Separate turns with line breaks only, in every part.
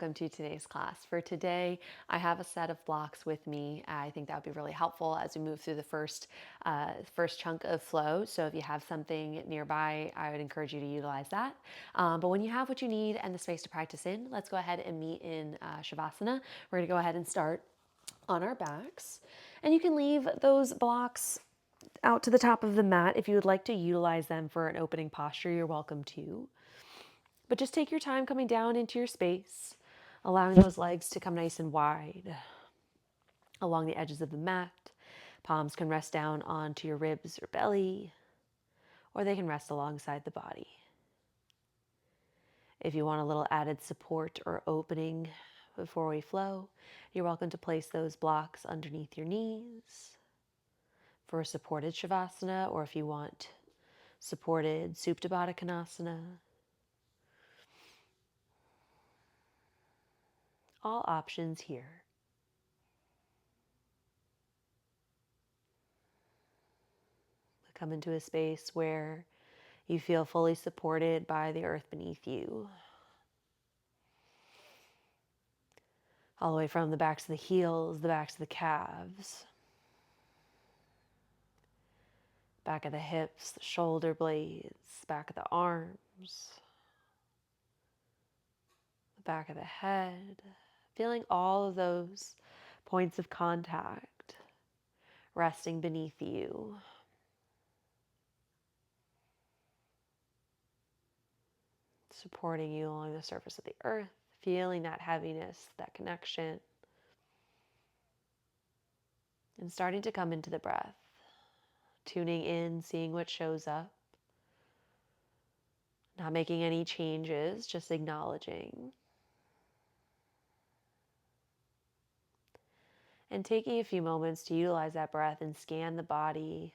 welcome to today's class. For today, I have a set of blocks with me. I think that would be really helpful as we move through the first chunk of flow. So if you have something nearby, I would encourage you to utilize that. But when you have what you need and the space to practice in, let's go ahead and meet in Shavasana. We're going to go ahead and start on our backs. And you can leave those blocks out to the top of the mat. If you would like to utilize them for an opening posture, you're welcome to. But just take your time coming down into your space, allowing those legs to come nice and wide along the edges of the mat. Palms can rest down onto your ribs or belly, or they can rest alongside the body. If you want a little added support or opening before we flow, you're welcome to place those blocks underneath your knees for a supported Shavasana, or if you want supported Supta Baddha Konasana. All options here. Come into a space where you feel fully supported by the earth beneath you. All the way from the backs of the heels, the backs of the calves, back of the hips, the shoulder blades, back of the arms, the back of the head. Feeling all of those points of contact resting beneath you. Supporting you along the surface of the earth, feeling that heaviness, that connection, and starting to come into the breath, tuning in, seeing what shows up, not making any changes, just acknowledging. And taking a few moments to utilize that breath and scan the body,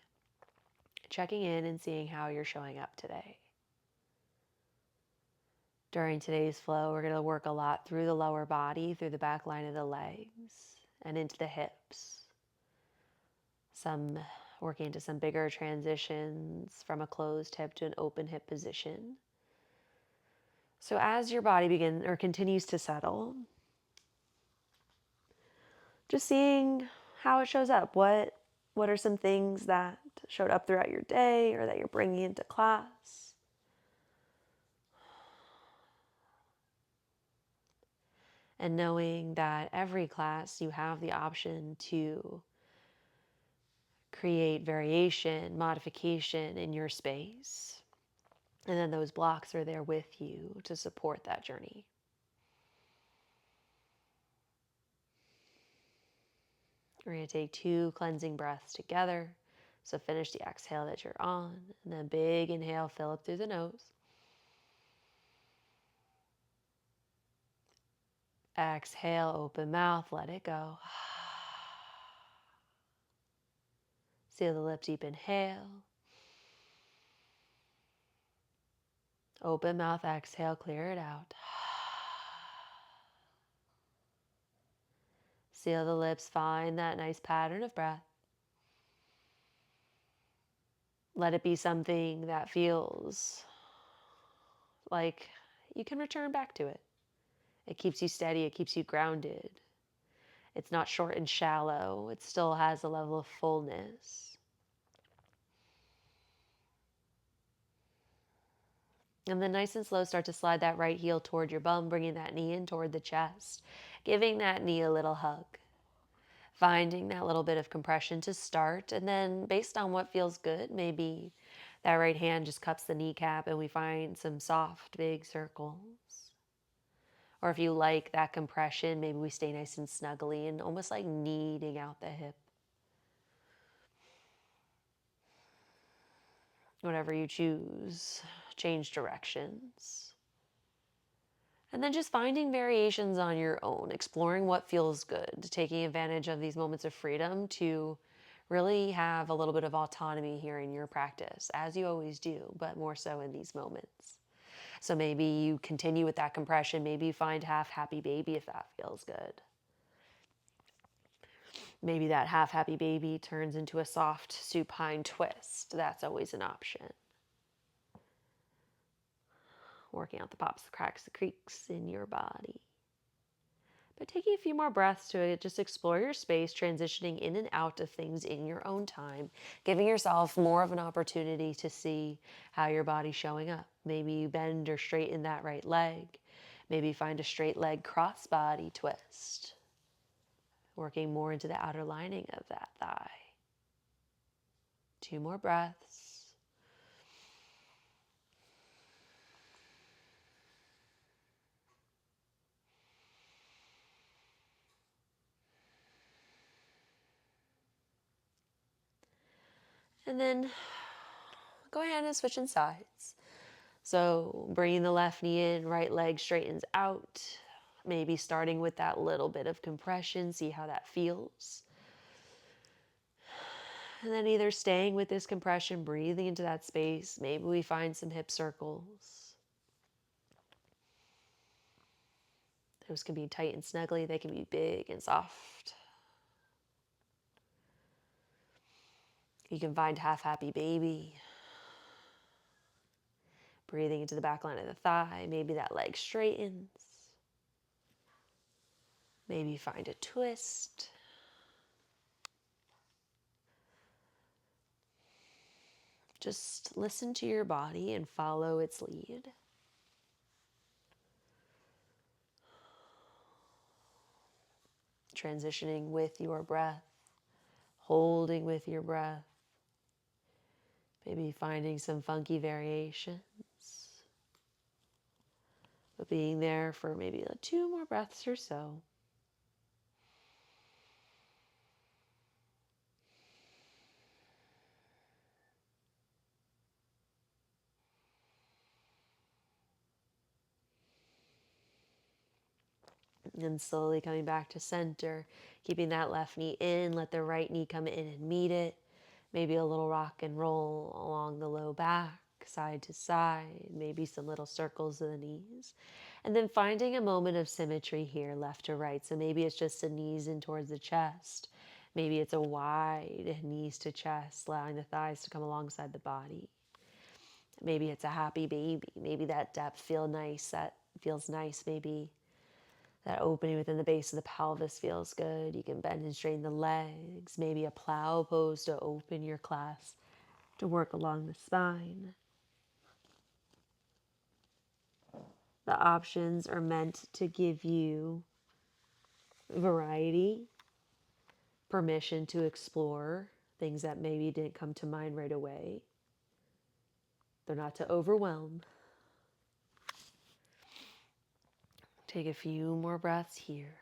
checking in and seeing how you're showing up today. During today's flow, we're going to work a lot through the lower body, through the back line of the legs, and into the hips. Some working into some bigger transitions from a closed hip to an open hip position. So as your body begins or continues to settle, just seeing how it shows up. What are some things that showed up throughout your day or that you're bringing into class? And knowing that every class you have the option to create variation, modification in your space. And then those blocks are there with you to support that journey. We're going to take 2 cleansing breaths together. So finish the exhale that you're on, and then big inhale, fill up through the nose. Exhale, open mouth, let it go. Seal the lip, deep inhale. Open mouth, exhale, clear it out. Seal the lips, find that nice pattern of breath. Let it be something that feels like you can return back to it. It keeps you steady, it keeps you grounded. It's not short and shallow, it still has a level of fullness. And then nice and slow, start to slide that right heel toward your bum, bringing that knee in toward the chest, giving that knee a little hug. Finding that little bit of compression to start, and then based on what feels good, maybe that right hand just cups the kneecap and we find some soft, big circles. Or if you like that compression, maybe we stay nice and snuggly and almost like kneading out the hip. Whatever you choose, change directions. And then just finding variations on your own, exploring what feels good, taking advantage of these moments of freedom to really have a little bit of autonomy here in your practice, as you always do, but more so in these moments. So maybe you continue with that compression, maybe you find half happy baby if that feels good. Maybe that half happy baby turns into a soft supine twist. That's always an option. Working out the pops, the cracks, the creaks in your body. But taking a few more breaths to just explore your space, transitioning in and out of things in your own time, giving yourself more of an opportunity to see how your body's showing up. Maybe you bend or straighten that right leg. Maybe find a straight leg cross body twist, working more into the outer lining of that thigh. 2 more breaths. And then go ahead and switch in sides. So bringing the left knee in, right leg straightens out. Maybe starting with that little bit of compression, see how that feels. And then either staying with this compression, breathing into that space. Maybe we find some hip circles. Those can be tight and snuggly. They can be big and soft. You can find half happy baby. Breathing into the back line of the thigh. Maybe that leg straightens. Maybe find a twist. Just listen to your body and follow its lead. Transitioning with your breath, holding with your breath, maybe finding some funky variations, but being there for maybe 2 more breaths or so. And slowly coming back to center, keeping that left knee in, let the right knee come in and meet it. Maybe a little rock and roll along the low back, side to side, maybe some little circles of the knees. And then finding a moment of symmetry here, left to right. So maybe it's just the knees in towards the chest. Maybe it's a wide knees to chest, allowing the thighs to come alongside the body. Maybe it's a happy baby. Maybe that depth feels nice. Maybe that opening within the base of the pelvis feels good. You can bend and straighten the legs. Maybe a plow pose to open your class to work along the spine. The options are meant to give you variety, permission to explore things that maybe didn't come to mind right away. They're not to overwhelm. Take a few more breaths here.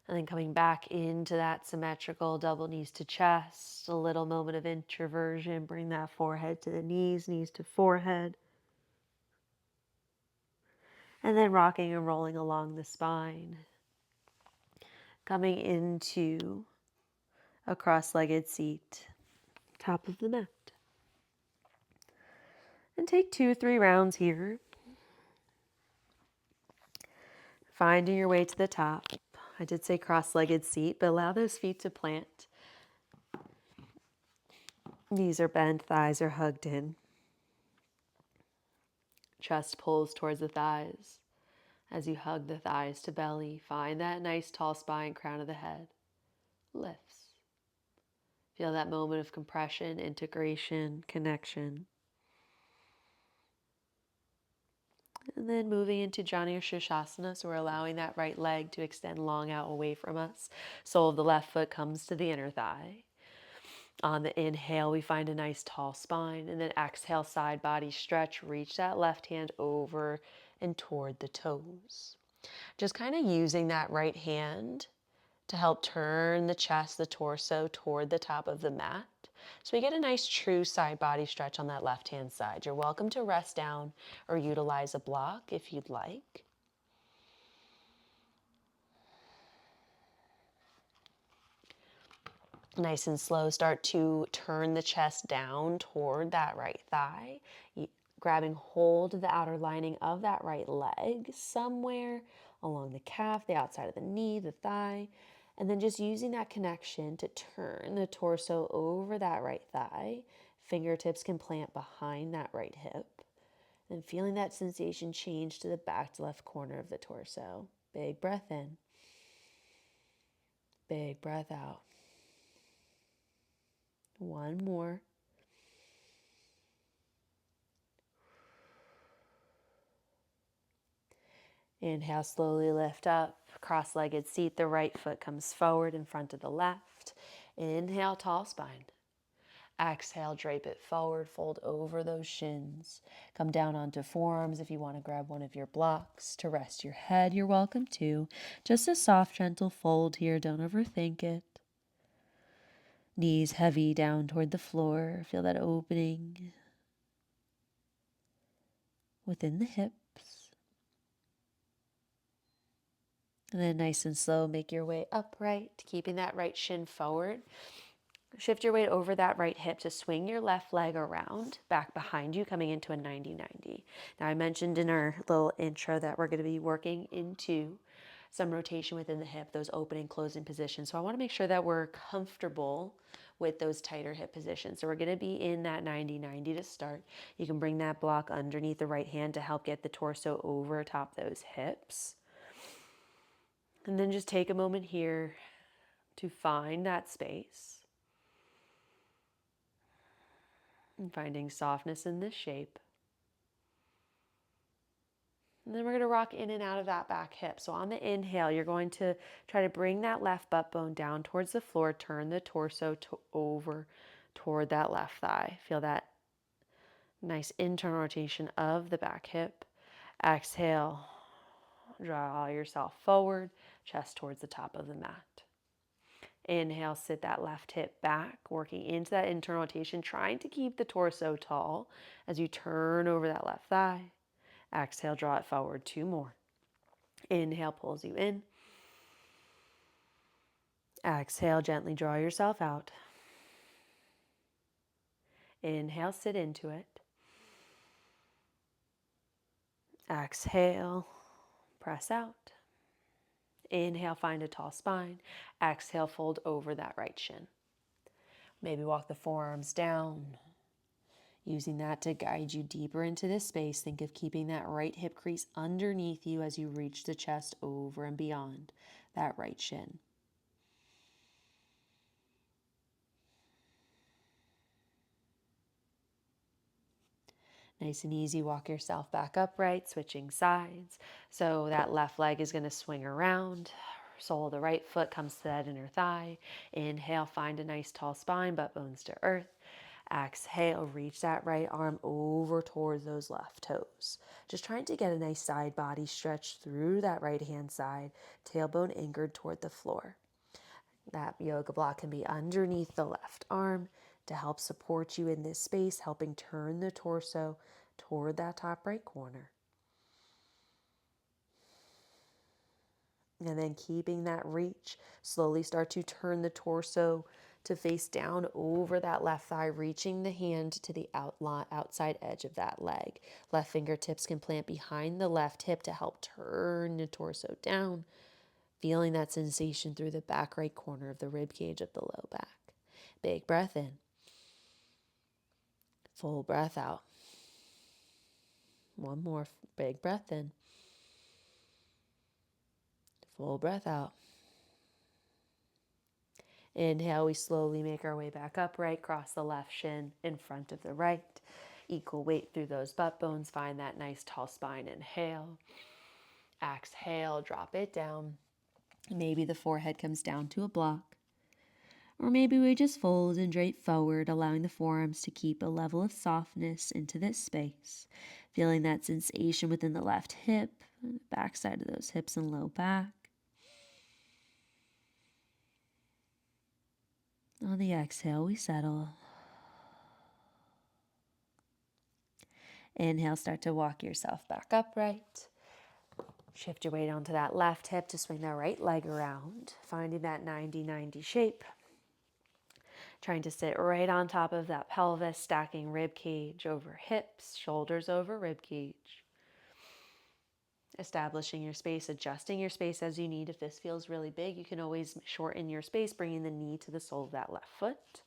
And then coming back into that symmetrical double knees to chest, a little moment of introversion. Bring that forehead to the knees, knees to forehead. And then rocking and rolling along the spine. Coming into a cross-legged seat, top of the mat. And take 2-3 rounds here. Finding your way to the top. I did say cross-legged seat, but allow those feet to plant. Knees are bent, thighs are hugged in. Chest pulls towards the thighs. As you hug the thighs to belly, find that nice tall spine, crown of the head. Lifts. Feel that moment of compression, integration, connection. And then moving into Janu Shirshasana, so we're allowing that right leg to extend long out away from us. Sole of the left foot comes to the inner thigh. On the inhale, we find a nice tall spine, and then exhale, side body stretch. Reach that left hand over and toward the toes. Just kind of using that right hand to help turn the chest, the torso toward the top of the mat. So we get a nice true side body stretch on that left hand side. You're welcome to rest down or utilize a block if you'd like. Nice and slow, start to turn the chest down toward that right thigh. Grabbing hold of the outer lining of that right leg somewhere along the calf, the outside of the knee, the thigh, And then just using that connection to turn the torso over that right thigh. Fingertips can plant behind that right hip. And feeling that sensation change to the back to left corner of the torso. Big breath in. Big breath out. One more. Inhale, slowly lift up, cross-legged seat. The right foot comes forward in front of the left. Inhale, tall spine. Exhale, drape it forward, fold over those shins. Come down onto forearms if you want to grab one of your blocks to rest your head. You're welcome to. Just a soft, gentle fold here. Don't overthink it. Knees heavy down toward the floor. Feel that opening within the hips. And then nice and slow, make your way upright, keeping that right shin forward. Shift your weight over that right hip to swing your left leg around, back behind you, coming into a 90-90. Now, I mentioned in our little intro that we're going to be working into some rotation within the hip, those opening, closing positions. So I want to make sure that we're comfortable with those tighter hip positions. So we're going to be in that 90-90 to start. You can bring that block underneath the right hand to help get the torso over top those hips. And then just take a moment here to find that space. And finding softness in this shape. And then we're going to rock in and out of that back hip. So on the inhale, you're going to try to bring that left butt bone down towards the floor. Turn the torso over toward that left thigh. Feel that nice internal rotation of the back hip. Exhale, draw yourself forward, chest towards the top of the mat. Inhale, sit that left hip back, working into that internal rotation, trying to keep the torso tall as you turn over that left thigh. Exhale, draw it forward. 2 more. Inhale, pulls you in. Exhale, gently draw yourself out. Inhale, sit into it. Exhale, press out. Inhale, find a tall spine. Exhale, fold over that right shin. Maybe walk the forearms down, using that to guide you deeper into this space. Think of keeping that right hip crease underneath you as you reach the chest over and beyond that right shin. Nice and easy, walk yourself back upright, switching sides. So that left leg is going to swing around. Sole of the right foot comes to that inner thigh. Inhale, find a nice tall spine, butt bones to earth. Exhale, reach that right arm over towards those left toes. Just trying to get a nice side body stretch through that right hand side, tailbone anchored toward the floor. That yoga block can be underneath the left arm to help support you in this space, helping turn the torso toward that top right corner. And then keeping that reach, slowly start to turn the torso to face down over that left thigh, reaching the hand to the outside edge of that leg. Left fingertips can plant behind the left hip to help turn the torso down, feeling that sensation through the back right corner of the rib cage of the low back. Big breath in. Full breath out. One more big breath in. Full breath out. Inhale, we slowly make our way back upright, cross the left shin in front of the right. Equal weight through those butt bones. Find that nice tall spine. Inhale. Exhale, drop it down. Maybe the forehead comes down to a block. Or maybe we just fold and drape forward, allowing the forearms to keep a level of softness into this space. Feeling that sensation within the left hip, back side of those hips and low back. On the exhale, we settle. Inhale, start to walk yourself back upright. Shift your weight onto that left hip to swing that right leg around, finding that 90-90 shape. Trying to sit right on top of that pelvis, stacking rib cage over hips, shoulders over rib cage. Establishing your space, adjusting your space as you need. If this feels really big, you can always shorten your space, bringing the knee to the sole of that left foot.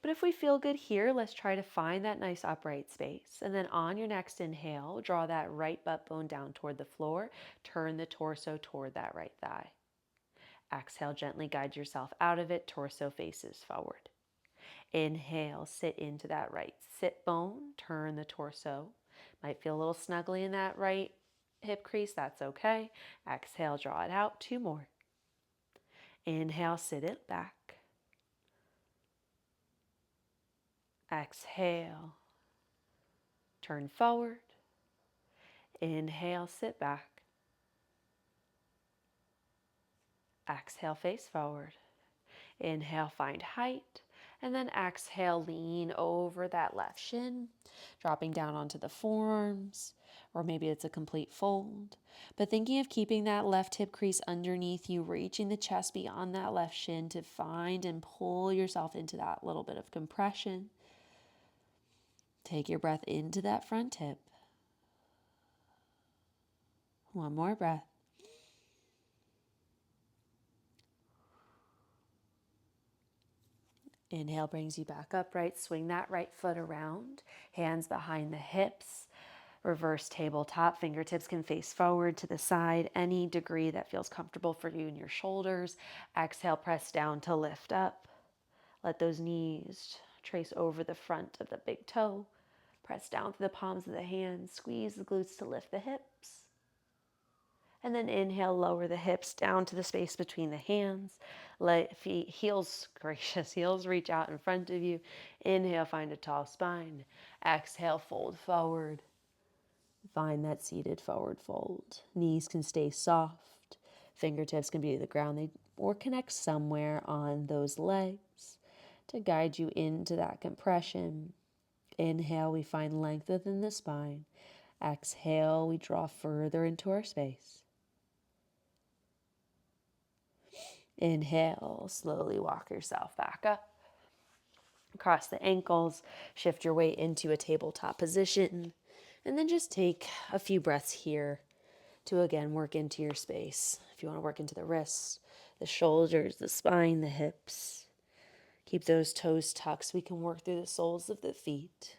But if we feel good here, let's try to find that nice upright space. And then on your next inhale, draw that right butt bone down toward the floor. Turn the torso toward that right thigh. Exhale, gently guide yourself out of it. Torso faces forward. Inhale, sit into that right sit bone. Turn the torso. Might feel a little snuggly in that right hip crease. That's okay. Exhale, draw it out. 2 more. Inhale, sit it back. Exhale, turn forward. Inhale, sit back. Exhale, face forward. Inhale, find height. And then exhale, lean over that left shin, dropping down onto the forearms, or maybe it's a complete fold. But thinking of keeping that left hip crease underneath you, reaching the chest beyond that left shin to find and pull yourself into that little bit of compression. Take your breath into that front hip. One more breath. Inhale brings you back upright. Swing that right foot around. Hands behind the hips. Reverse tabletop. Fingertips can face forward to the side. Any degree that feels comfortable for you in your shoulders. Exhale, press down to lift up. Let those knees trace over the front of the big toe. Press down through the palms of the hands. Squeeze the glutes to lift the hips. And then inhale, lower the hips down to the space between the hands. Let feet, heels, gracious, heels reach out in front of you. Inhale, find a tall spine. Exhale, fold forward. Find that seated forward fold. Knees can stay soft. Fingertips can be to the ground or connect somewhere on those legs to guide you into that compression. Inhale, we find length within the spine. Exhale, we draw further into our space. Inhale, slowly walk yourself back up. Cross the ankles, shift your weight into a tabletop position, and then just take a few breaths here to again work into your space. If you want to work into the wrists, the shoulders, the spine, the hips, keep those toes tucked so we can work through the soles of the feet.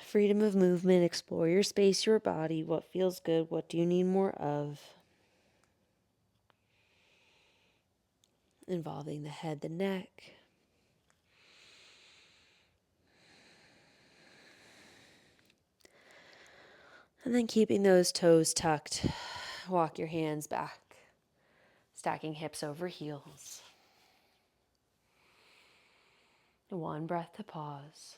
Freedom of movement, explore your space, your body, what feels good, what do you need more of? Involving the head, the neck. And then keeping those toes tucked, walk your hands back, stacking hips over heels. One breath to pause.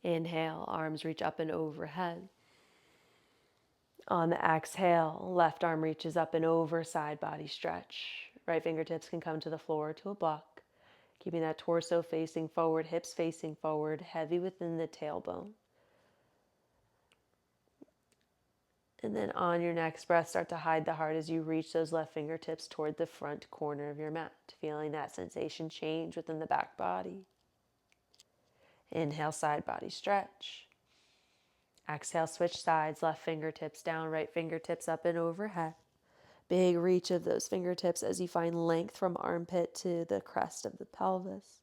Inhale, arms reach up and overhead. On the exhale, left arm reaches up and over, side body stretch. Right fingertips can come to the floor to a block. Keeping that torso facing forward, hips facing forward, heavy within the tailbone. And then on your next breath, start to hide the heart as you reach those left fingertips toward the front corner of your mat, feeling that sensation change within the back body. Inhale, side body stretch. Exhale, switch sides, left fingertips down, right fingertips up and overhead. Big reach of those fingertips as you find length from armpit to the crest of the pelvis.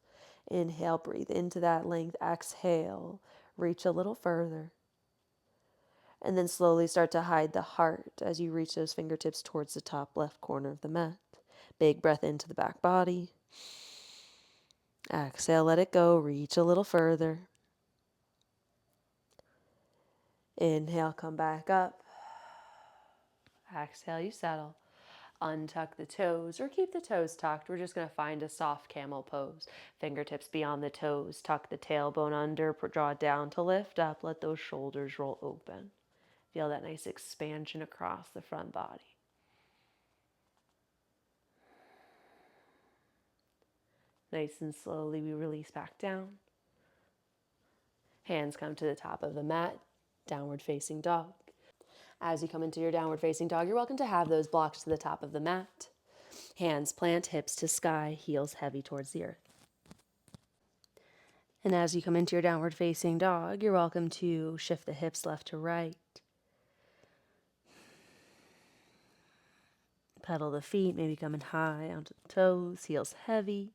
Inhale, breathe into that length. Exhale, reach a little further. And then slowly start to hide the heart as you reach those fingertips towards the top left corner of the mat. Big breath into the back body. Exhale, let it go. Reach a little further. Inhale, come back up. Exhale, you settle. Untuck the toes or keep the toes tucked. We're just going to find a soft camel pose. Fingertips beyond the toes. Tuck the tailbone under. Draw down to lift up. Let those shoulders roll open. Feel that nice expansion across the front body. Nice and slowly we release back down. Hands come to the top of the mat. downward facing dog. As you come into your downward facing dog, you're welcome to have those blocks to the top of the mat. Hands plant, hips to sky, heels heavy towards the earth. And as you come into your downward facing dog, you're welcome to shift the hips left to right. Pedal the feet, maybe coming high onto the toes, heels heavy.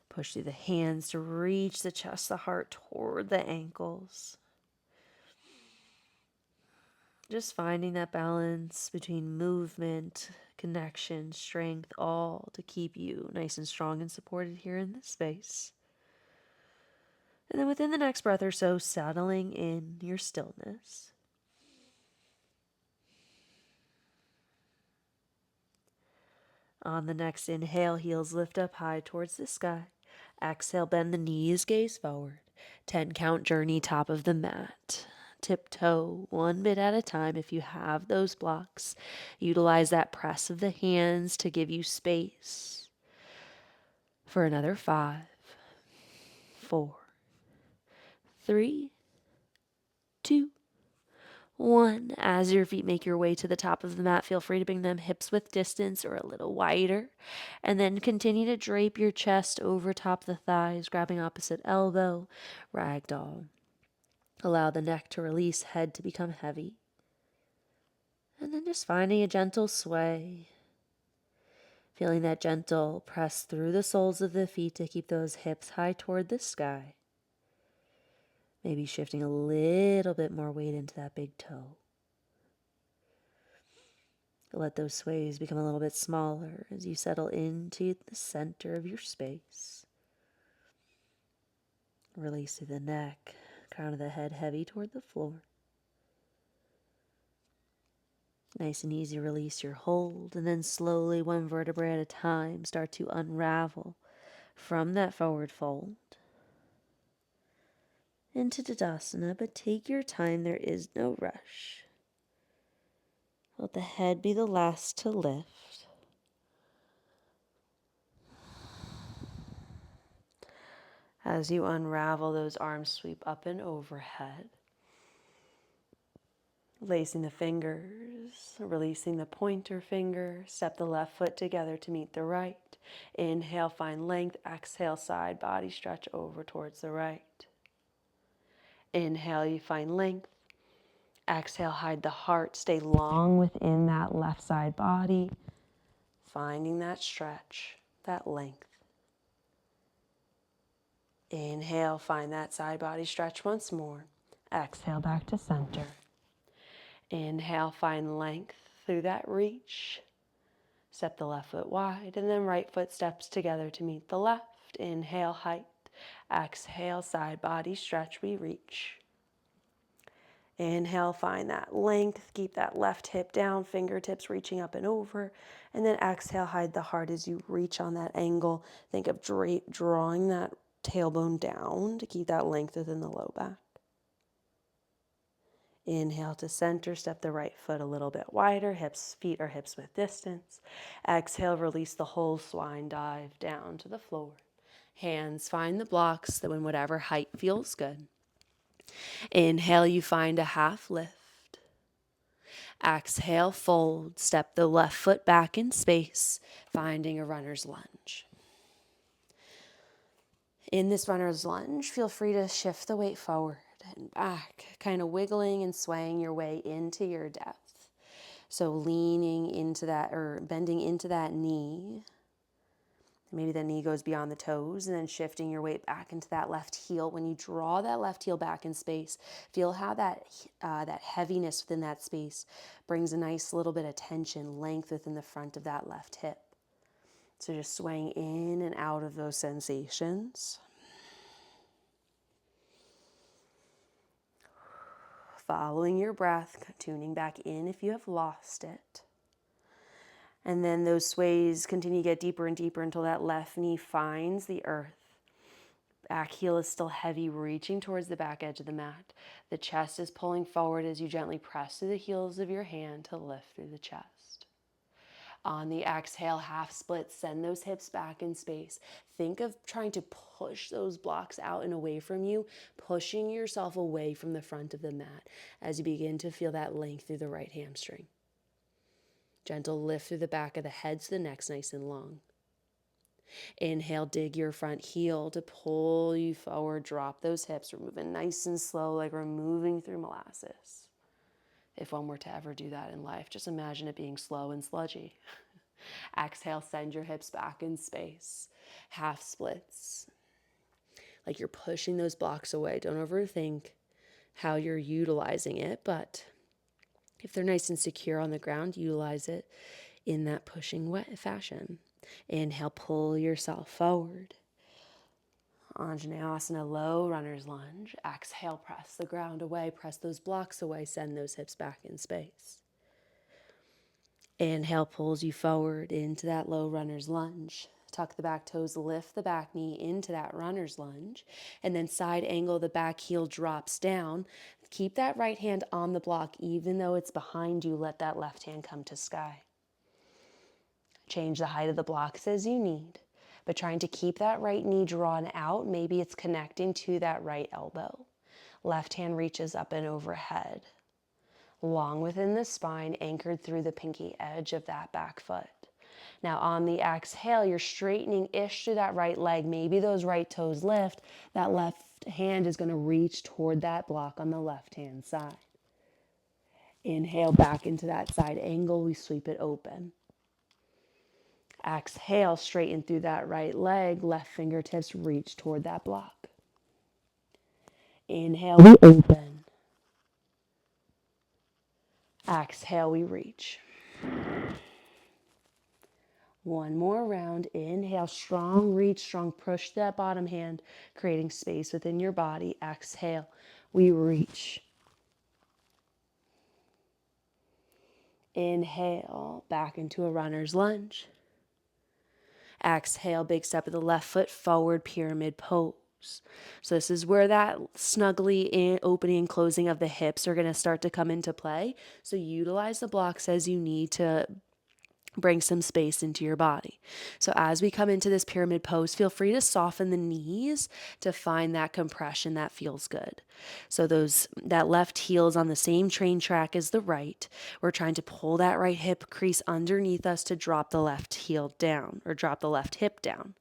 Push through the hands to reach the chest, the heart toward the ankles. Just finding that balance between movement, connection, strength, all to keep you nice and strong and supported here in this space. And then within the next breath or so, settling in your stillness. On the next inhale, heels lift up high towards the sky. Exhale, bend the knees, gaze forward. 10 count journey, top of the mat. Tiptoe one bit at a time if you have those blocks. Utilize that press of the hands to give you space for another 5, 4, 3, 2, 1. As your feet make your way to the top of the mat, feel free to bring them hips width distance or a little wider. And then continue to drape your chest over top the thighs, grabbing opposite elbow, ragdoll. Allow the neck to release, head to become heavy. And then just finding a gentle sway. Feeling that gentle press through the soles of the feet to keep those hips high toward the sky. Maybe shifting a little bit more weight into that big toe. Let those sways become a little bit smaller as you settle into the center of your space. Release through the neck, crown of the head heavy toward the floor. Nice and easy, release your hold, and then slowly, one vertebrae at a time, start to unravel from that forward fold into Tadasana, but take your time, there is no rush. Let the head be the last to lift. As you unravel, those arms sweep up and overhead. Lacing the fingers, releasing the pointer finger, step the left foot together to meet the right. Inhale, find length. Exhale, side body stretch over towards the right. Inhale, you find length. Exhale, hide the heart. Stay long within that left side body, finding that stretch, that length. Inhale, find that side body stretch once more. Exhale, back to center. Inhale, find length through that reach. Step the left foot wide, and then right foot steps together to meet the left. Inhale, height. Exhale, side body stretch, we reach. Inhale, find that length. Keep that left hip down, fingertips reaching up and over. And then exhale, hide the heart as you reach on that angle. Think of drawing that tailbone down to keep that length within the low back. Inhale to center, step the right foot a little bit wider, feet are hips width distance. Exhale, release the whole swine dive down to the floor. Hands find the blocks, though in whatever height feels good. Inhale, you find a half lift. Exhale, fold, step the left foot back in space, finding a runner's lunge. In this runner's lunge, feel free to shift the weight forward and back, kind of wiggling and swaying your way into your depth. So leaning into that or bending into that knee. Maybe the knee goes beyond the toes, and then shifting your weight back into that left heel. When you draw that left heel back in space, feel how that heaviness within that space brings a nice little bit of tension, length within the front of that left hip. So just swaying in and out of those sensations. Following your breath, tuning back in if you have lost it. And then those sways continue to get deeper and deeper until that left knee finds the earth. Back heel is still heavy, reaching towards the back edge of the mat. The chest is pulling forward as you gently press through the heels of your hand to lift through the chest. On the exhale, half split, send those hips back in space. Think of trying to push those blocks out and away from you, pushing yourself away from the front of the mat as you begin to feel that length through the right hamstring. Gentle lift through the back of the head so the neck's nice and long. Inhale, dig your front heel to pull you forward. Drop those hips. We're moving nice and slow, like we're moving through molasses. If one were to ever do that in life, just imagine it being slow and sludgy. Exhale, send your hips back in space. Half splits. Like you're pushing those blocks away. Don't overthink how you're utilizing it, but if they're nice and secure on the ground, utilize it in that pushing fashion. Inhale, pull yourself forward. Anjaneyasana, low runner's lunge. Exhale, press the ground away, press those blocks away, send those hips back in space. Inhale pulls you forward into that low runner's lunge. Tuck the back toes, lift the back knee into that runner's lunge, and then side angle, the back heel drops down. Keep that right hand on the block, even though it's behind you, let that left hand come to sky. Change the height of the blocks as you need, but trying to keep that right knee drawn out. Maybe it's connecting to that right elbow. Left hand reaches up and overhead, long within the spine, anchored through the pinky edge of that back foot. Now on the exhale, you're straightening-ish through that right leg. Maybe those right toes lift. That left hand is going to reach toward that block on the left-hand side. Inhale back into that side angle. We sweep it open. Exhale, straighten through that right leg. Left fingertips reach toward that block. Inhale, we open. Exhale, we reach. One more round. Inhale, strong reach, strong push that bottom hand, creating space within your body. Exhale, we reach. Inhale, back into a runner's lunge. Exhale, big step of the left foot forward, pyramid pose. So this is where that snugly opening and closing of the hips are going to start to come into play. So utilize the blocks as you need to bring some space into your body. So as we come into this pyramid pose, feel free to soften the knees to find that compression that feels good. So that left heel is on the same train track as the right. We're trying to pull that right hip crease underneath us to drop the left heel down, or drop the left hip down.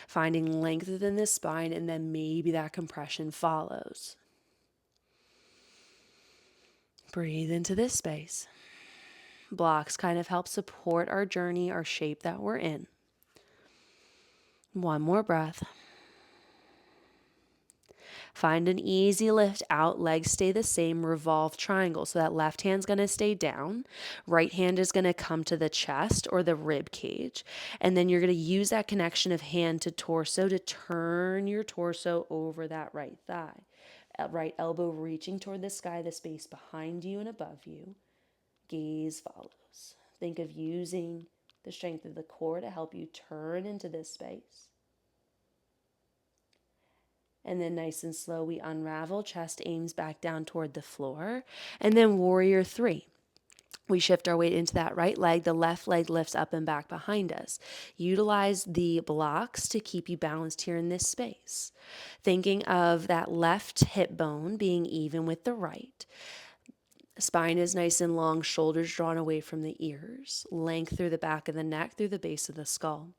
Finding length within the spine, and then maybe that compression follows. Breathe into this space. Blocks kind of help support our journey, our shape that we're in. One more breath. Find an easy lift out, legs stay the same, revolve triangle. So that left hand's going to stay down, right hand is going to come to the chest or the rib cage, and then you're going to use that connection of hand to torso to turn your torso over that right thigh. Right elbow reaching toward the sky, the space behind you and above you. Gaze follows. Think of using the strength of the core to help you turn into this space. And then nice and slow, we unravel, chest aims back down toward the floor. And then warrior three. We shift our weight into that right leg. The left leg lifts up and back behind us. Utilize the blocks to keep you balanced here in this space. Thinking of that left hip bone being even with the right. Spine is nice and long, shoulders drawn away from the ears, length through the back of the neck, through the base of the skull.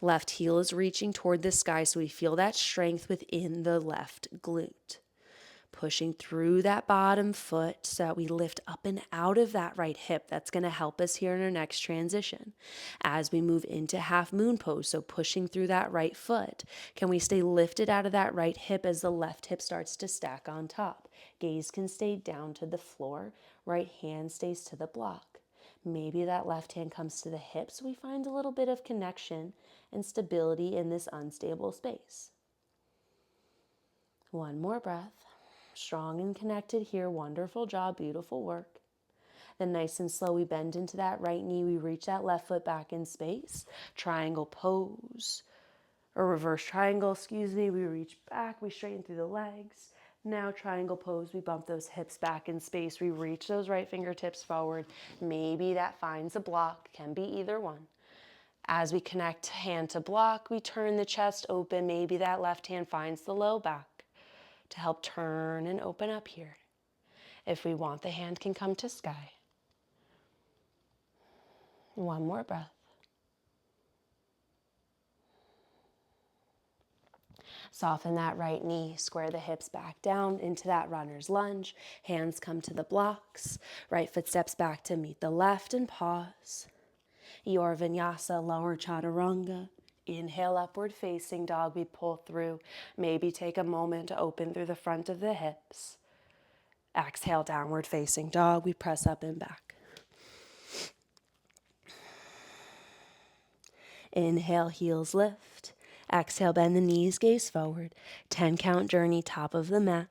Left heel is reaching toward the sky, so we feel that strength within the left glute. Pushing through that bottom foot so that we lift up and out of that right hip. That's going to help us here in our next transition. As we move into half moon pose, so pushing through that right foot, can we stay lifted out of that right hip as the left hip starts to stack on top? Gaze can stay down to the floor, right hand stays to the block. Maybe that left hand comes to the hip, so we find a little bit of connection and stability in this unstable space. One more breath. Strong and connected here. Wonderful job. Beautiful work. Then nice and slow, we bend into that right knee. We reach that left foot back in space. Triangle pose, or reverse triangle, excuse me. We reach back. We straighten through the legs. Now triangle pose, we bump those hips back in space. We reach those right fingertips forward. Maybe that finds a block, can be either one. As we connect hand to block, we turn the chest open. Maybe that left hand finds the low back to help turn and open up here. If we want, the hand can come to sky. One more breath. Soften that right knee, square the hips back down into that runner's lunge. Hands come to the blocks. Right foot steps back to meet the left and pause. Your vinyasa, lower chaturanga. Inhale, upward facing dog, we pull through. Maybe take a moment to open through the front of the hips. Exhale, downward facing dog, we press up and back. Inhale, heels lift. Exhale, bend the knees, gaze forward. 10 count journey, top of the mat.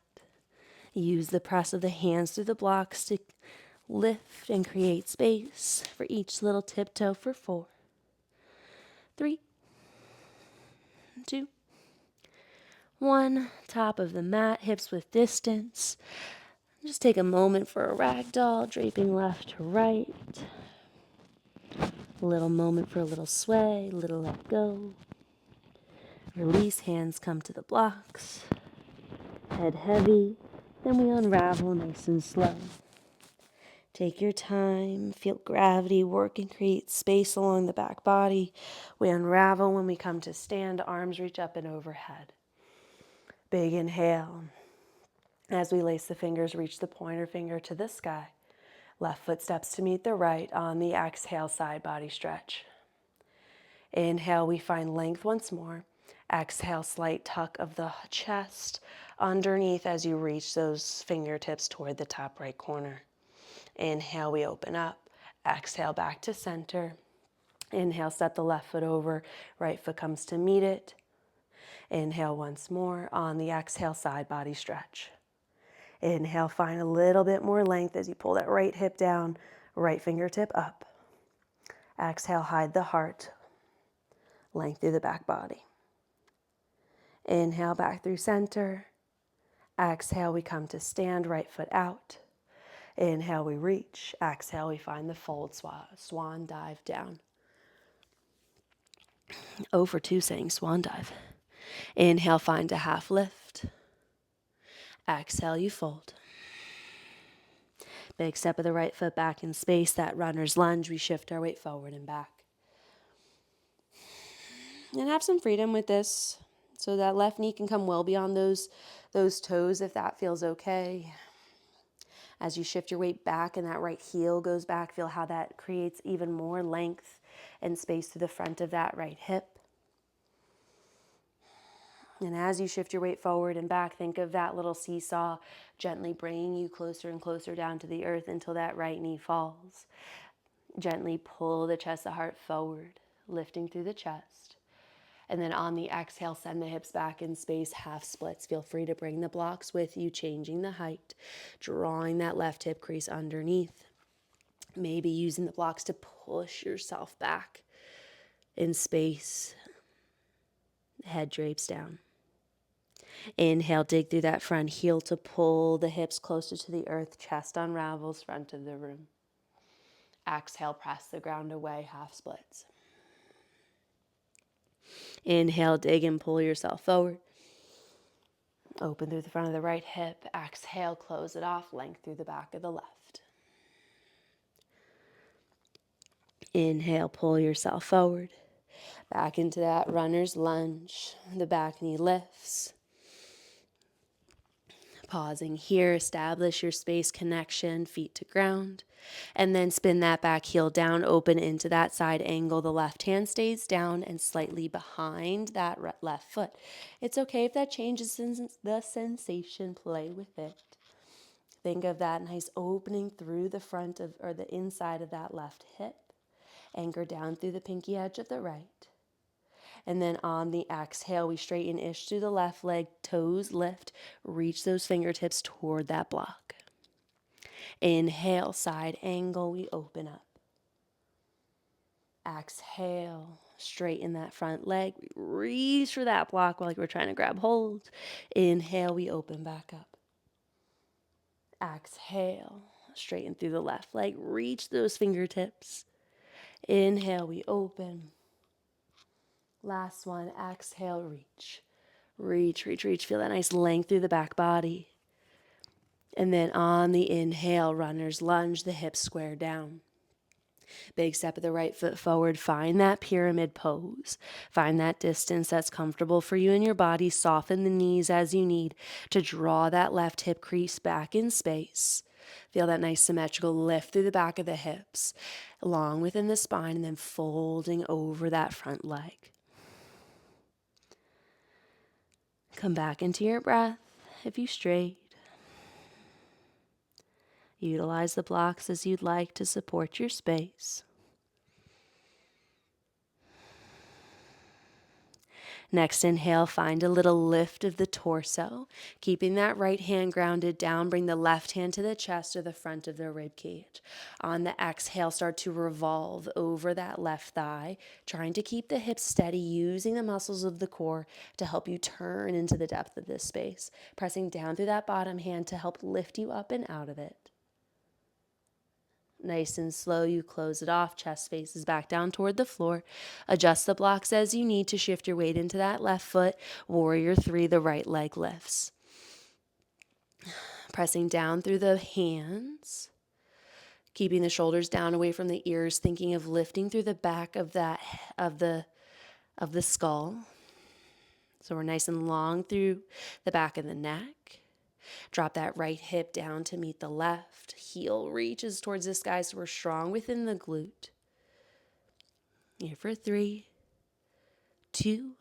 Use the press of the hands through the blocks to lift and create space for each little tiptoe for 4, 3, 2, 1. Top of the mat, hips with distance. Just take a moment for a ragdoll, draping left to right. A little moment for a little sway, little let go. Release, hands come to the blocks. Head heavy, then we unravel nice and slow. Take your time, feel gravity work and create space along the back body. We unravel when we come to stand, arms reach up and overhead. Big inhale. As we lace the fingers, reach the pointer finger to the sky. Left foot steps to meet the right. On the exhale, side body stretch. Inhale, we find length once more. Exhale, slight tuck of the chest underneath as you reach those fingertips toward the top right corner. Inhale, we open up. Exhale, back to center. Inhale, step the left foot over. Right foot comes to meet it. Inhale once more. On the exhale, side body stretch. Inhale, find a little bit more length as you pull that right hip down, right fingertip up. Exhale, hide the heart. Length through the back body. Inhale, back through center. Exhale, we come to stand, right foot out. Inhale, we reach. Exhale, we find the fold swan dive down. 0 for 2 saying swan dive. Inhale, find a half lift. Exhale, you fold. Big step of the right foot back in space, that runner's lunge. We shift our weight forward and back. And have some freedom with this so that left knee can come well beyond those toes if that feels okay. As you shift your weight back and that right heel goes back, feel how that creates even more length and space through the front of that right hip. And as you shift your weight forward and back, think of that little seesaw gently bringing you closer and closer down to the earth until that right knee falls. Gently pull the chest, the heart forward, lifting through the chest. And then on the exhale, send the hips back in space, half splits. Feel free to bring the blocks with you, changing the height, drawing that left hip crease underneath. Maybe using the blocks to push yourself back in space. Head drapes down. Inhale, dig through that front heel to pull the hips closer to the earth. Chest unravels, front of the room. Exhale, press the ground away, half splits. Inhale, dig and pull yourself forward. Open through the front of the right hip. Exhale, close it off, length through the back of the left. Inhale, pull yourself forward. Back into that runner's lunge. The back knee lifts. Pausing here, establish your space connection, feet to ground. And then spin that back heel down, open into that side angle. The left hand stays down and slightly behind that left foot. It's okay if that changes the sensation, play with it. Think of that nice opening through the front of, or the inside of that left hip. Anchor down through the pinky edge of the right. And then on the exhale, we straighten ish through the left leg, toes lift, reach those fingertips toward that block. Inhale, side angle, we open up. Exhale, straighten that front leg, we reach for that block like we're trying to grab hold. Inhale, we open back up. Exhale, straighten through the left leg. Reach those fingertips. Inhale, we open. Last one, exhale, reach. Reach, reach, reach. Feel that nice length through the back body. And then on the inhale, runner's lunge, the hips square down. Big step of the right foot forward. Find that pyramid pose. Find that distance that's comfortable for you and your body. Soften the knees as you need to draw that left hip crease back in space. Feel that nice symmetrical lift through the back of the hips, long within the spine, and then folding over that front leg. Come back into your breath if you strayed. Utilize the blocks as you'd like to support your space. Next inhale, find a little lift of the torso. Keeping that right hand grounded down, bring the left hand to the chest or the front of the rib cage. On the exhale, start to revolve over that left thigh, trying to keep the hips steady, using the muscles of the core to help you turn into the depth of this space. Pressing down through that bottom hand to help lift you up and out of it. Nice and slow, you close it off. Chest faces back down toward the floor. Adjust the blocks as you need to shift your weight into that left foot. Warrior 3, the right leg lifts. Pressing down through the hands. Keeping the shoulders down away from the ears, thinking of lifting through the back of the skull. So we're nice and long through the back of the neck. Drop that right hip down to meet the left. Heel reaches towards the sky so we're strong within the glute. Here for 3, 2,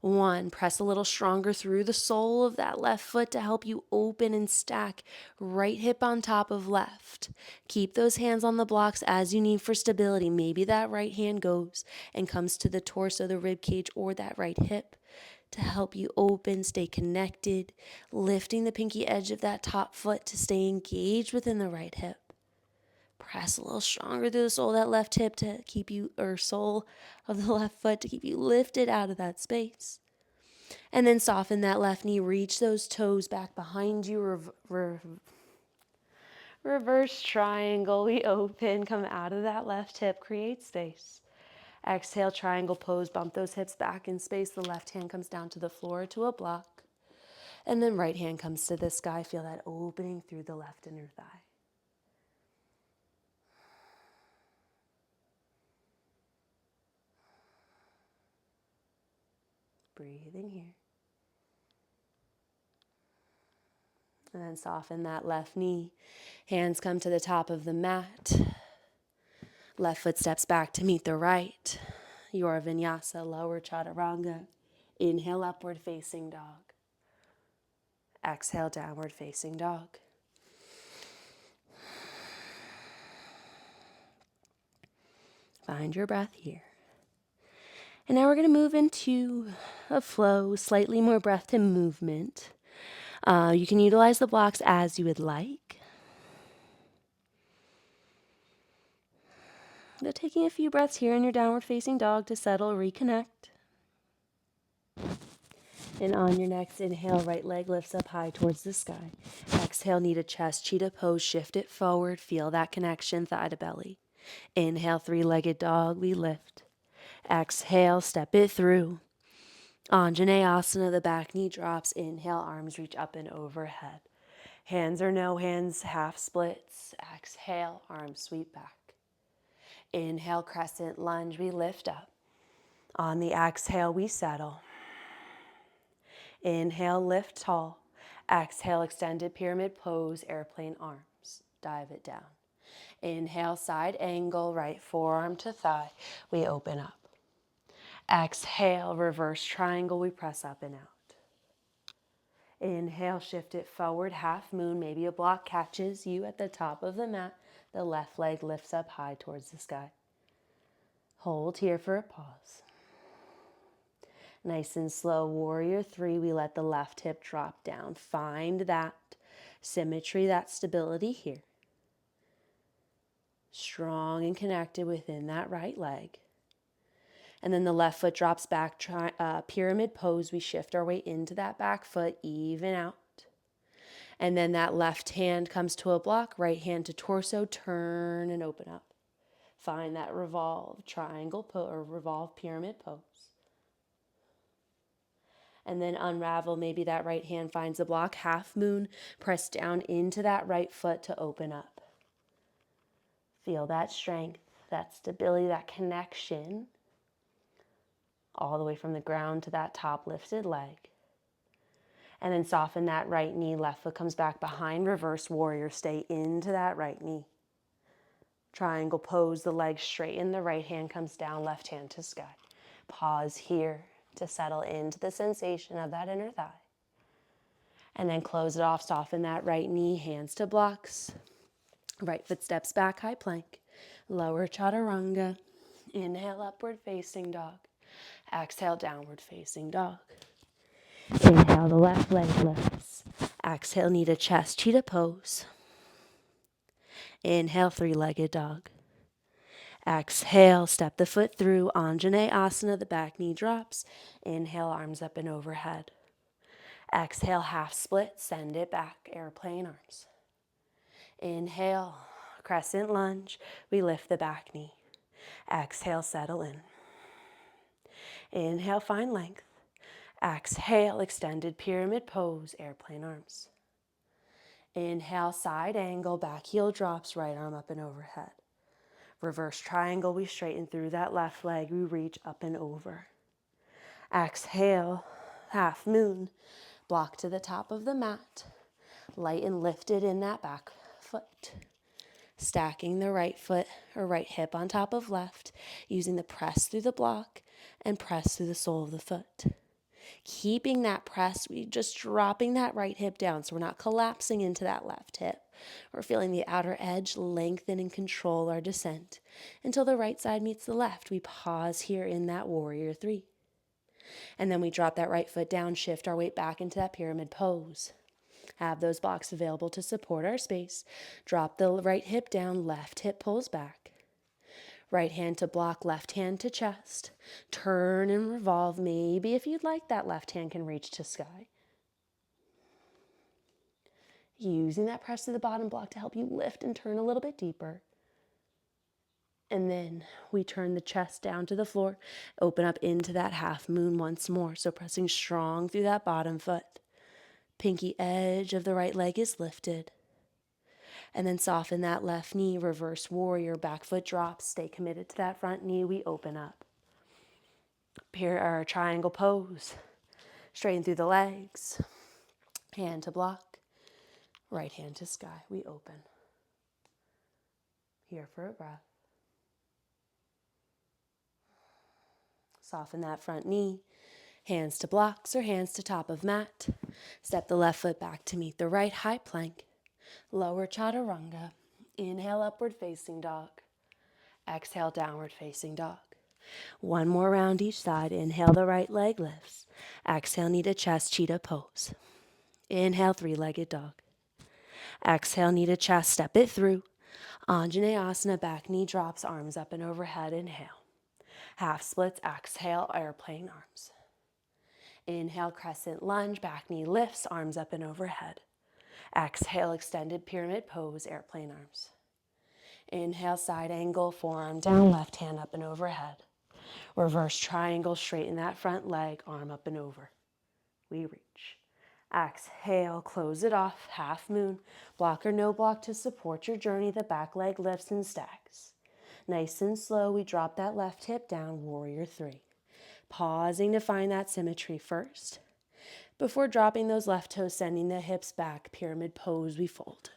1. Press a little stronger through the sole of that left foot to help you open and stack. Right hip on top of left. Keep those hands on the blocks as you need for stability. Maybe that right hand goes and comes to the torso, the rib cage, or that right hip to help you open, stay connected, lifting the pinky edge of that top foot to stay engaged within the right hip. Press a little stronger through the sole of that left hip to keep you, or sole of the left foot to keep you lifted out of that space. And then soften that left knee, reach those toes back behind you, reverse triangle, we open, come out of that left hip, create space. Exhale, triangle pose, bump those hips back in space. The left hand comes down to the floor to a block. And then right hand comes to the sky. Feel that opening through the left inner thigh. Breathing here. And then soften that left knee. Hands come to the top of the mat. Left foot steps back to meet the right. Your vinyasa, lower chaturanga. Inhale, upward facing dog. Exhale, downward facing dog. Find your breath here. And now we're going to move into a flow, slightly more breath to movement. You can utilize the blocks as you would like. But taking a few breaths here in your downward facing dog to settle, reconnect. And on your next inhale, right leg lifts up high towards the sky. Exhale, knee to chest, cheetah pose, shift it forward, feel that connection, thigh to belly. Inhale, three-legged dog, we lift. Exhale, step it through. Anjaneyasana, the back knee drops. Inhale, arms reach up and overhead. Hands or no hands, half splits. Exhale, arms sweep back. Inhale, crescent lunge, we lift up. On the exhale, we settle. Inhale, lift tall. Exhale, extended pyramid pose, airplane arms. Dive it down. Inhale, side angle, right forearm to thigh. We open up. Exhale, reverse triangle, we press up and out. Inhale, shift it forward, half moon. Maybe a block catches you at the top of the mat. The left leg lifts up high towards the sky. Hold here for a pause. Nice and slow, warrior 3, we let the left hip drop down. Find that symmetry, that stability here. Strong and connected within that right leg. And then the left foot drops back, pyramid pose. We shift our weight into that back foot, even out. And then that left hand comes to a block, right hand to torso, turn and open up. Find that revolve triangle or revolve pyramid pose. And then unravel, maybe that right hand finds a block, half moon, press down into that right foot to open up. Feel that strength, that stability, that connection, all the way from the ground to that top lifted leg. And then soften that right knee, left foot comes back behind, reverse warrior, stay into that right knee. Triangle pose, the leg straighten, the right hand comes down, left hand to sky. Pause here to settle into the sensation of that inner thigh. And then close it off, soften that right knee, hands to blocks. Right foot steps back, high plank. Lower chaturanga. Inhale, upward facing dog. Exhale, downward facing dog. Inhale, the left leg lifts. Exhale, knee to chest, cheetah pose. Inhale, three-legged dog. Exhale, step the foot through, Anjaneyasana, the back knee drops. Inhale, arms up and overhead. Exhale, half split, send it back, airplane arms. Inhale, crescent lunge, we lift the back knee. Exhale, settle in. Inhale, find length. Exhale, extended pyramid pose, airplane arms. Inhale, side angle, back heel drops, right arm up and overhead. Reverse triangle, we straighten through that left leg, we reach up and over. Exhale, half moon, block to the top of the mat. Light and lifted in that back foot. Stacking the right foot or right hip on top of left, using the press through the block and press through the sole of the foot. Keeping that press, we just dropping that right hip down so we're not collapsing into that left hip. We're feeling the outer edge lengthen and control our descent until the right side meets the left. We pause here in that warrior three. And then we drop that right foot down, shift our weight back into that pyramid pose. Have those blocks available to support our space. Drop the right hip down, left hip pulls back. Right hand to block, left hand to chest. Turn and revolve. Maybe if you'd like, that left hand can reach to sky. Using that press to the bottom block to help you lift and turn a little bit deeper. And then we turn the chest down to the floor, open up into that half moon once more. So pressing strong through that bottom foot. Pinky edge of the right leg is lifted. And then soften that left knee, reverse warrior, back foot drops. Stay committed to that front knee. We open up. Triangle pose. Straighten through the legs. Hand to block. Right hand to sky. We open. Here for a breath. Soften that front knee. Hands to blocks or hands to top of mat. Step the left foot back to meet the right, high plank. Lower chaturanga. Inhale, upward facing dog. Exhale, downward facing dog. One more round each side. Inhale, the right leg lifts. Exhale, knee to chest, cheetah pose. Inhale, three-legged dog. Exhale, knee to chest, step it through. Anjaneyasana, back knee drops, arms up and overhead. Inhale. Half splits, exhale, airplane arms. Inhale, crescent lunge, back knee lifts, arms up and overhead. Exhale, extended pyramid pose, airplane arms. Inhale, side angle, forearm down, left hand up and overhead. Reverse triangle, straighten that front leg, arm up and over. We reach. Exhale, close it off, half moon. Block or no block to support your journey. The back leg lifts and stacks. Nice and slow, we drop that left hip down, warrior three. Pausing to find that symmetry first. Before dropping those left toes, sending the hips back, pyramid pose, we fold.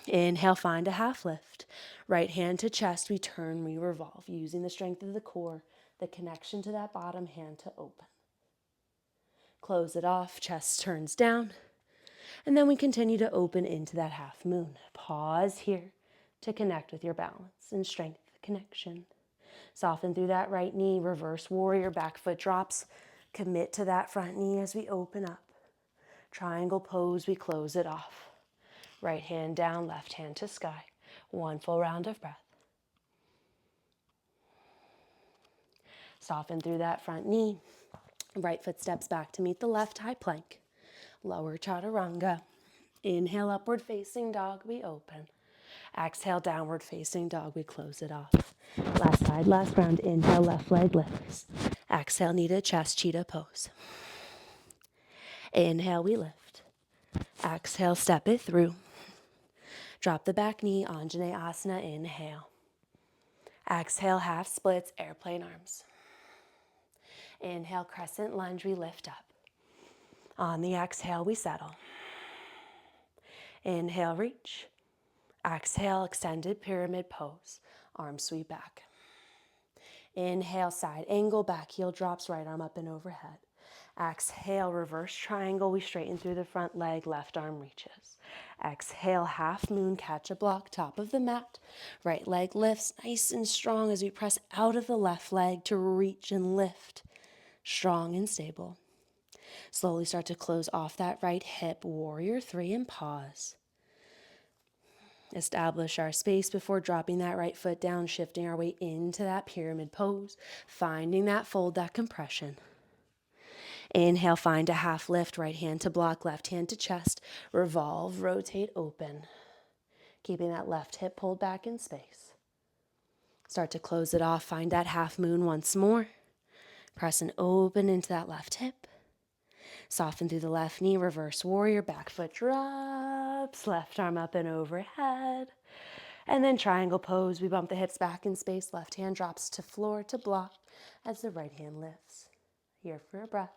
Inhale, find a half lift. Right hand to chest, we turn, we revolve, using the strength of the core, the connection to that bottom hand to open. Close it off, chest turns down, and then we continue to open into that half moon. Pause here to connect with your balance and strength connection. Soften through that right knee, reverse warrior, back foot drops. Commit to that front knee as we open up. Triangle pose, we close it off. Right hand down, left hand to sky. One full round of breath. Soften through that front knee. Right foot steps back to meet the left, high plank. Lower chaturanga. Inhale, upward facing dog, we open. Exhale, downward facing dog, we close it off. Last side, last round. Inhale, left leg lifts. Exhale, knee to chest, cheetah pose. Inhale, we lift. Exhale, step it through. Drop the back knee, Anjaneyasana, inhale. Exhale, half splits, airplane arms. Inhale, crescent lunge, we lift up. On the exhale, we settle. Inhale, reach. Exhale, extended pyramid pose. Arms sweep back. Inhale, side angle, back heel drops, right arm up and overhead. Exhale, reverse triangle, we straighten through the front leg, left arm reaches. Exhale, half moon, catch a block, top of the mat. Right leg lifts nice and strong as we press out of the left leg to reach and lift. Strong and stable. Slowly start to close off that right hip, warrior three, and pause. Establish our space before dropping that right foot down, shifting our weight into that pyramid pose, finding that fold, that compression. Inhale, find a half lift, right hand to block, left hand to chest, revolve, rotate, open. Keeping that left hip pulled back in space. Start to close it off, find that half moon once more. Press and open into that left hip. Soften through the left knee, reverse warrior, back foot drops, left arm up and overhead. And then triangle pose, we bump the hips back in space, left hand drops to floor to block as the right hand lifts. Here for a breath.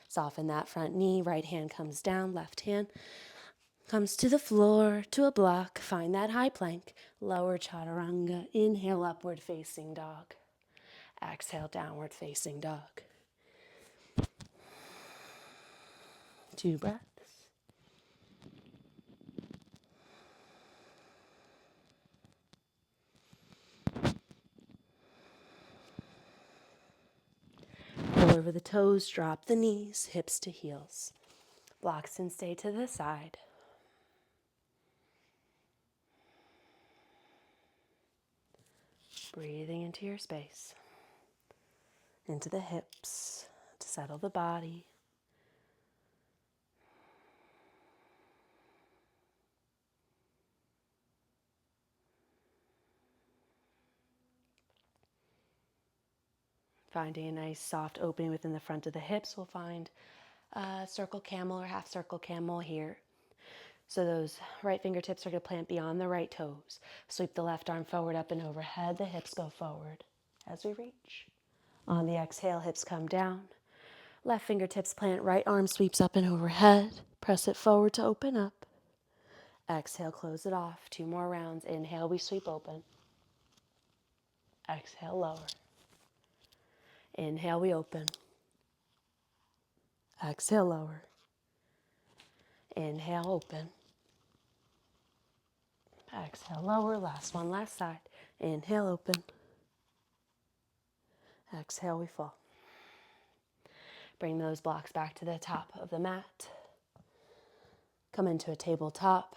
Soften that front knee, right hand comes down, left hand comes to the floor, to a block. Find that high plank, lower chaturanga. Inhale, upward facing dog. Exhale, downward facing dog. 2 breaths. Roll over the toes, drop the knees, hips to heels. Blocks and stay to the side. Breathing into your space, into the hips to settle the body. Finding a nice soft opening within the front of the hips, we'll find a circle camel or half circle camel here. So those right fingertips are going to plant beyond the right toes. Sweep the left arm forward, up and overhead. The hips go forward as we reach. On the exhale, hips come down. Left fingertips plant, right arm sweeps up and overhead. Press it forward to open up. Exhale, close it off. 2 more rounds. Inhale, we sweep open. Exhale, lower. Inhale, we open. Exhale, lower. Inhale, open. Exhale, lower. Last one, last side. Inhale, open. Exhale, we fall. Bring those blocks back to the top of the mat. Come into a tabletop.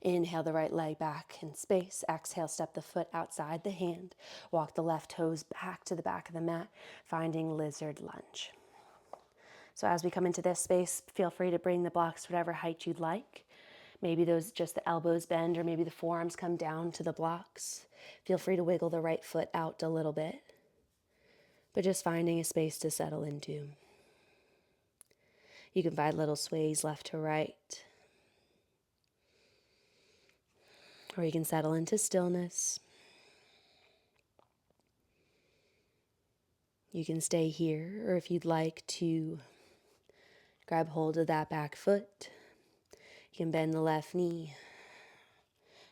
Inhale the right leg back in space. Exhale, step the foot outside the hand. Walk the left toes back to the back of the mat, finding lizard lunge. So as we come into this space, feel free to bring the blocks whatever height you'd like. Maybe those just the elbows bend, or maybe the forearms come down to the blocks. Feel free to wiggle the right foot out a little bit, but just finding a space to settle into. You can find little sways left to right, or you can settle into stillness. You can stay here, or if you'd like to grab hold of that back foot, you can bend the left knee,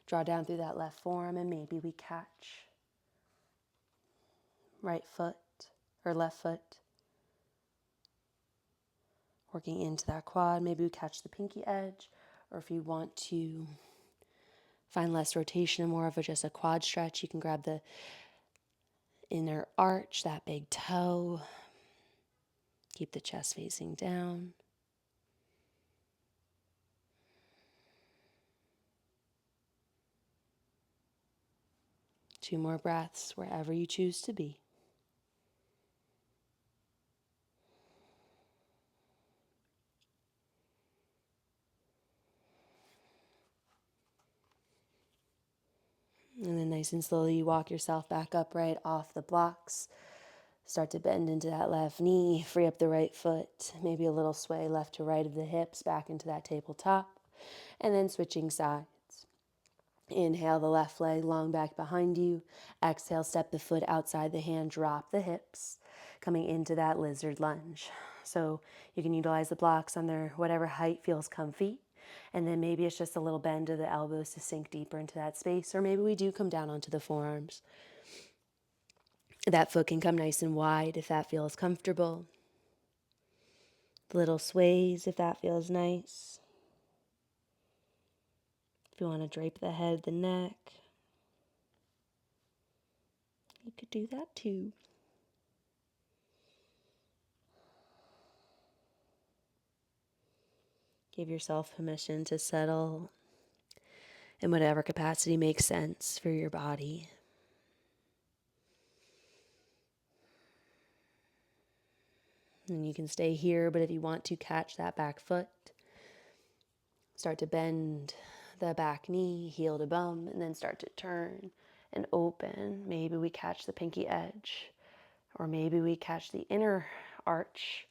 draw down through that left forearm, and maybe we catch right foot or left foot. Working into that quad, maybe we catch the pinky edge, or if you want to find less rotation and more of just a quad stretch, you can grab the inner arch, that big toe. Keep the chest facing down. Two more breaths wherever you choose to be. Nice and slowly, you walk yourself back upright off the blocks. Start to bend into that left knee, free up the right foot, maybe a little sway left to right of the hips back into that tabletop, and then switching sides. Inhale the left leg long back behind you. Exhale, step the foot outside the hand, drop the hips, coming into that lizard lunge. So you can utilize the blocks on their whatever height feels comfy. And then maybe it's just a little bend of the elbows to sink deeper into that space. Or maybe we do come down onto the forearms. That foot can come nice and wide if that feels comfortable. Little sways if that feels nice. If you want to drape the head, the neck, you could do that too. Give yourself permission to settle in whatever capacity makes sense for your body. And you can stay here, but if you want to catch that back foot, start to bend the back knee, heel to bum, and then start to turn and open. Maybe we catch the pinky edge, or maybe we catch the inner arch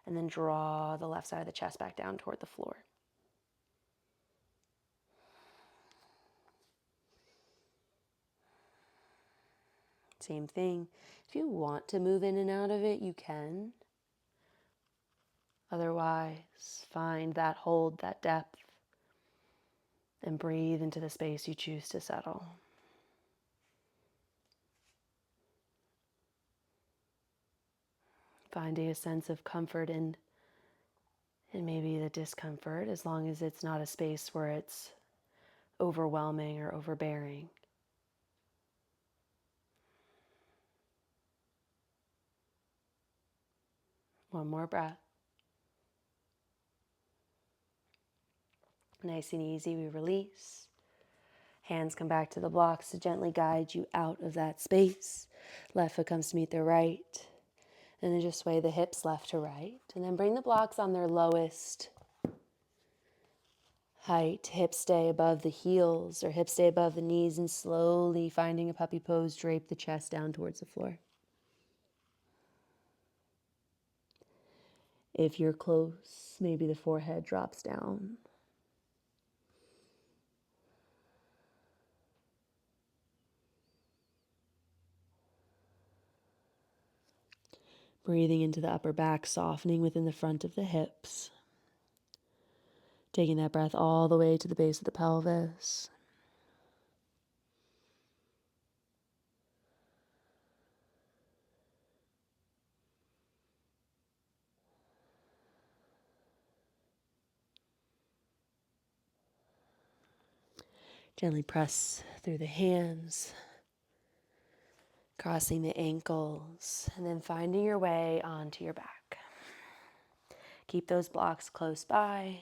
and then draw the left side of the chest back down toward the floor. Same thing. If you want to move in and out of it, you can. Otherwise, find that hold, that depth, and breathe into the space you choose to settle. Finding a sense of comfort in and maybe the discomfort, as long as it's not a space where it's overwhelming or overbearing. One more breath. Nice and easy, we release. Hands come back to the blocks to gently guide you out of that space. Left foot comes to meet the right. And then just sway the hips left to right. And then bring the blocks on their lowest height. Hips stay above the heels or hips stay above the knees, and slowly finding a puppy pose, drape the chest down towards the floor. If you're close, maybe the forehead drops down. Breathing into the upper back, softening within the front of the hips. Taking that breath all the way to the base of the pelvis. Gently press through the hands, crossing the ankles, and then finding your way onto your back. Keep those blocks close by,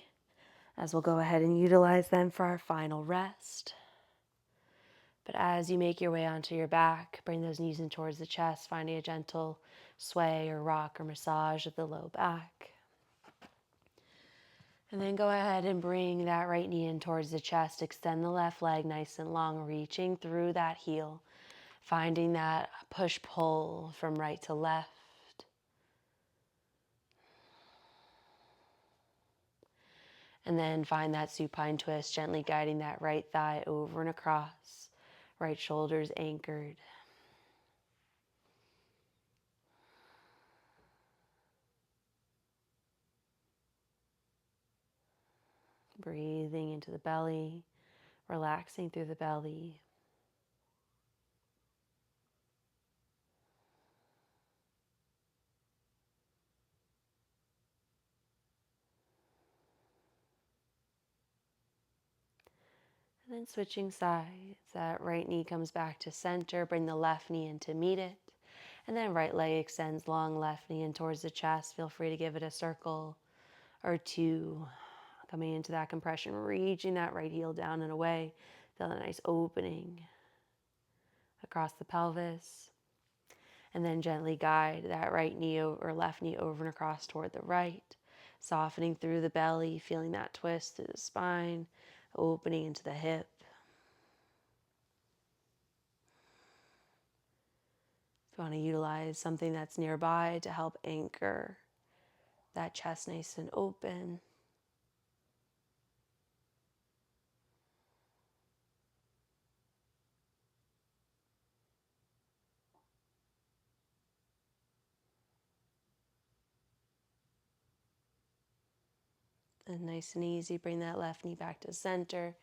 as we'll go ahead and utilize them for our final rest. But as you make your way onto your back, bring those knees in towards the chest, finding a gentle sway or rock or massage of the low back. And then go ahead and bring that right knee in towards the chest. Extend the left leg nice and long, reaching through that heel, finding that push-pull from right to left. And then find that supine twist, gently guiding that right thigh over and across. Right shoulder's anchored. Breathing into the belly, relaxing through the belly. And then switching sides, that right knee comes back to center, bring the left knee in to meet it. And then right leg extends long, left knee in towards the chest. Feel free to give it a circle or two. Coming into that compression, reaching that right heel down and away. Feel a nice opening across the pelvis. And then gently guide that right knee or left knee over and across toward the right. Softening through the belly, feeling that twist through the spine, opening into the hip. If you want to utilize something that's nearby to help anchor that chest nice and open. And nice and easy, bring that left knee back to center.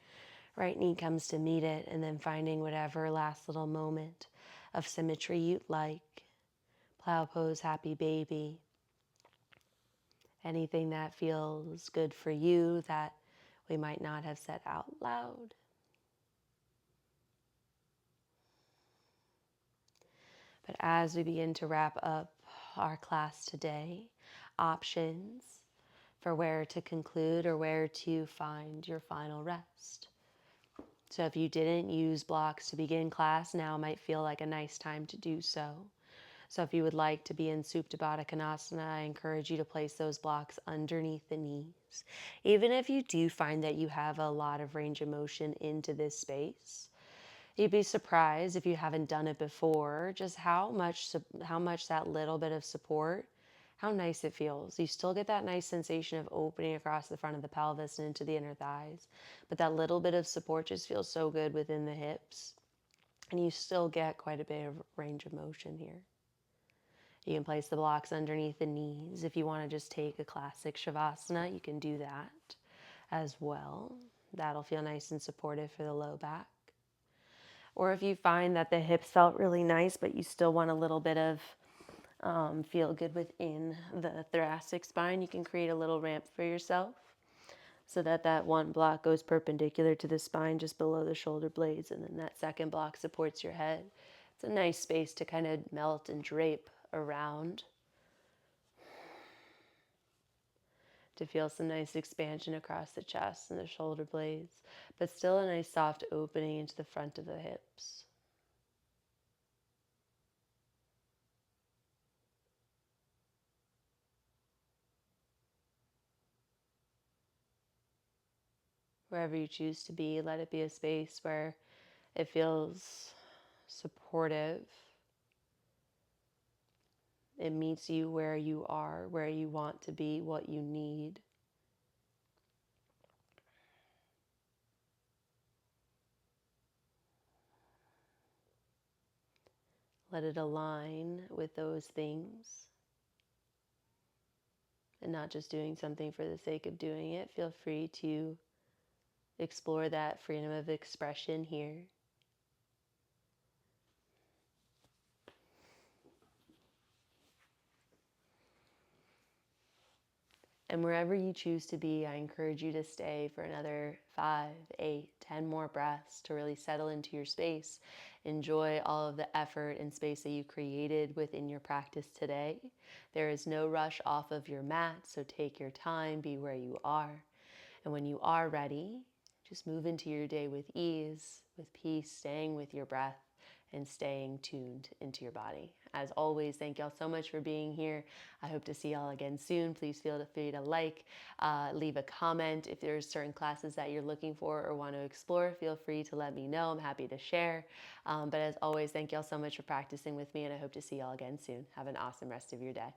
Right knee comes to meet it, and then finding whatever last little moment of symmetry you'd like. Plow pose, happy baby. Anything that feels good for you that we might not have said out loud. But as we begin to wrap up our class today, options for where to conclude or where to find your final rest. So if you didn't use blocks to begin class, now might feel like a nice time to do so. So if you would like to be in Supta Baddha Konasana, I encourage you to place those blocks underneath the knees. Even if you do find that you have a lot of range of motion into this space, you'd be surprised if you haven't done it before, just how much that little bit of support, how nice it feels. You still get that nice sensation of opening across the front of the pelvis and into the inner thighs, but that little bit of support just feels so good within the hips, and you still get quite a bit of range of motion here. You can place the blocks underneath the knees. If you want to just take a classic Shavasana, you can do that as well. That'll feel nice and supportive for the low back. Or if you find that the hips felt really nice, but you still want a little bit of feel good within the thoracic spine, you can create a little ramp for yourself so that that one block goes perpendicular to the spine just below the shoulder blades, and then that second block supports your head. It's a nice space to kind of melt and drape around, to feel some nice expansion across the chest and the shoulder blades, but still a nice soft opening into the front of the hips. Wherever you choose to be, let it be a space where it feels supportive. It meets you where you are, where you want to be, what you need. Let it align with those things and not just doing something for the sake of doing it. Feel free to explore that freedom of expression here. And wherever you choose to be, I encourage you to stay for another 5, 8, 10 more breaths to really settle into your space. Enjoy all of the effort and space that you created within your practice today. There is no rush off of your mat, so take your time, be where you are. And when you are ready, just move into your day with ease, with peace, staying with your breath and staying tuned into your body. As always, thank y'all so much for being here. I hope to see y'all again soon. Please feel free to leave a comment. If there's certain classes that you're looking for or want to explore, feel free to let me know. I'm happy to share. But as always, thank y'all so much for practicing with me, and I hope to see y'all again soon. Have an awesome rest of your day.